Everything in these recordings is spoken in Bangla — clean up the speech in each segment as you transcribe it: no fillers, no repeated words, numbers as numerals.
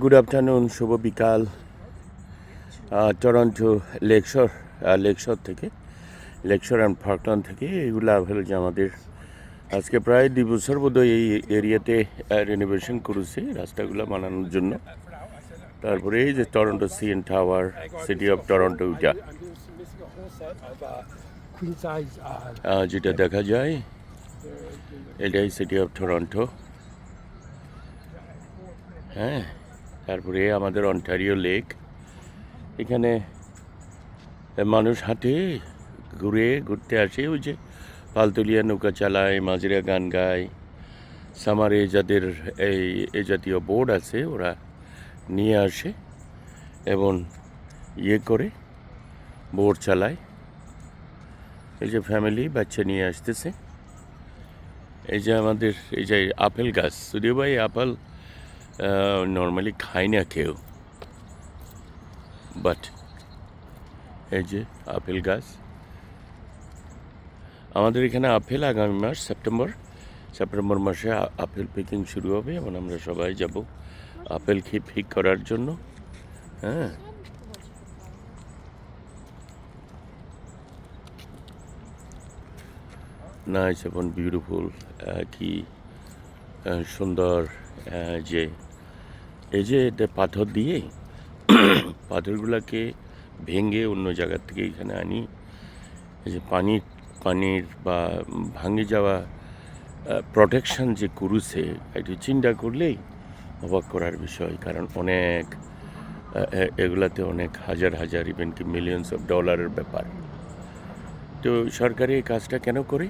গুড আফটারনুন, শুভ বিকাল। টরন্টো লেকশর থেকে, লেকশর অ্যান্ড ফার্কল্যান্ড থেকে এগুলো হলো যে আমাদের আজকে প্রায় 2 বছর বোধহয় এই এরিয়াতে রেনোভেশন করেছে রাস্তাগুলো বানানোর জন্য। তারপরে এই যে Toronto CN tower, city of Toronto, যেটা দেখা যায় এটাই সিটি অফ টরন্টো। হ্যাঁ, তারপরে আমাদের অন্টারিও লেক, এখানে মানুষ হাঁটে, ঘুরতে আসে, ওই যে পালতলিয়া নৌকা চালায়, মাঝিরা গান গায়। সামারে যাদের এই জাতীয় বোর্ড আছে ওরা নিয়ে আসে এবং করে বোর্ড চালায়। এই যে ফ্যামিলি বাচ্চা নিয়ে আসতেছে। এই যে আমাদের এই যে আপেল গাছ, যদিও ভাই আপেল নর্মালি খায় না কেউ, বাট এই যে আপেল গাছ। আমাদের এখানে আপেল আগামী মাস সেপ্টেম্বর মাসে আপেল পিকিং শুরু হবে এবং আমরা সবাই যাব আপেল খেয়ে পিক করার জন্য। হ্যাঁ, নাইস এবং বিউটিফুল, কি সুন্দর। যে এই যে পাথর দিয়ে পাথরগুলোকে ভেঙে অন্য জায়গার থেকে এখানে আনি, এই যে পানির বা ভাঙে যাওয়া প্রোটেকশন যে করেছে, একটু চিন্তা করলেই অবাক করার বিষয়। কারণ অনেক এগুলাতে অনেক হাজার ইভেন কি মিলিয়নস অফ ডলারের ব্যাপার। তো সরকারি এই কাজটা কেন করে?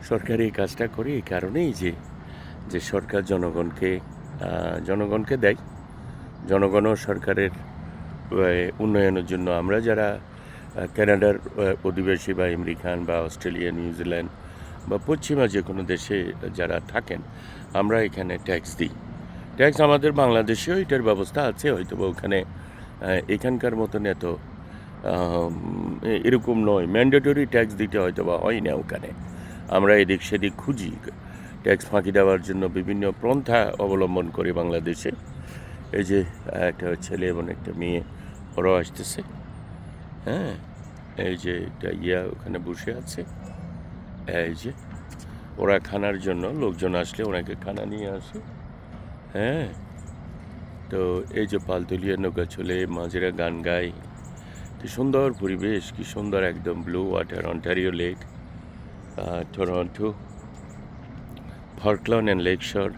সরকারি এই কাজটা করে এই কারণেই যে সরকার জনগণকে দেয়, জনগণও সরকারের উন্নয়নের জন্য। আমরা যারা কানাডার অধিবাসী বা আমেরিকান বা অস্ট্রেলিয়া, নিউজিল্যান্ড বা পশ্চিমা যে কোনো দেশে যারা থাকেন, আমরা এখানে ট্যাক্স দিই। ট্যাক্স আমাদের বাংলাদেশেও এটার ব্যবস্থা আছে, হয়তো বা ওখানে এখানকার মতন এত এরকম নয়, ম্যান্ডেটরি ট্যাক্স দিতে হয়তো বা হয় না ওখানে। আমরা এদিক সেদিক খুঁজি ট্যাক্স ফাঁকি দেওয়ার জন্য, বিভিন্ন পন্থা অবলম্বন করি বাংলাদেশে। এই যে একটা ছেলে এবং একটা মেয়ে ওরাও আসতেছে। হ্যাঁ, এই যে একটা ওখানে বসে আছে। এই যে ওরা খানার জন্য, লোকজন আসলে ওনাকে খানা নিয়ে আসে। হ্যাঁ, তো এই যে পালতলিয়া নৌকা চলে, মাঝিরা গান গায়, কি সুন্দর পরিবেশ, কি সুন্দর একদম blue water, Ontario lake, Toronto, Parkland and Lakeshore.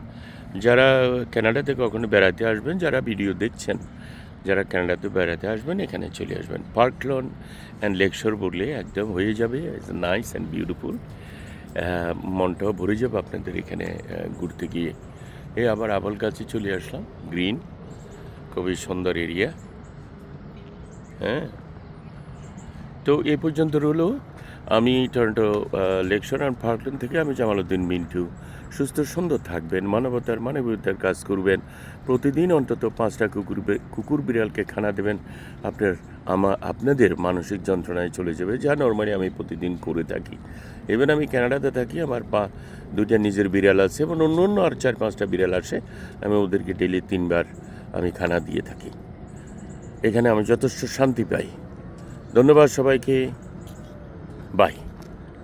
যারা কানাডাতে কখনো বেড়াতে আসবেন, যারা ভিডিও দেখছেন, যারা কানাডাতে বেড়াতে আসবেন, এখানে চলে আসবেন। ফার্কল্যান্ড অ্যান্ড লেকশর বললে একদম হয়ে যাবে নাইস অ্যান্ড বিউটিফুল। মনটাও ভরে যাবে আপনাদের এখানে ঘুরতে গিয়ে। আবার আপেল গাছে চলে আসলাম, গ্রিন, খুবই সুন্দর এরিয়া। হ্যাঁ, তো এ পর্যন্ত রইল। আমি টরন্টো লেকশর অ্যান্ড ফার্কল্যান্ড থেকে আমি জামালউদ্দিন মিন্টু। সুস্থ সুন্দর থাকবেন, মানবতার কাজ করবেন। প্রতিদিন অন্তত 5টা কুকুর বিড়ালকে খানা দেবেন। আপনাদের মানসিক যন্ত্রণায় চলে যাবে, যা নর্মালি আমি প্রতিদিন করে থাকি। এবার আমি কানাডাতে থাকি, আমার 2টা নিজের বিড়াল আছে এবং অন্য আর 4-5টা বিড়াল আসে। আমি ওদেরকে ডেলি 3 বার আমি খানা দিয়ে থাকি। এখানে আমি যথেষ্ট শান্তি পাই। ধন্যবাদ সবাইকে, বাই।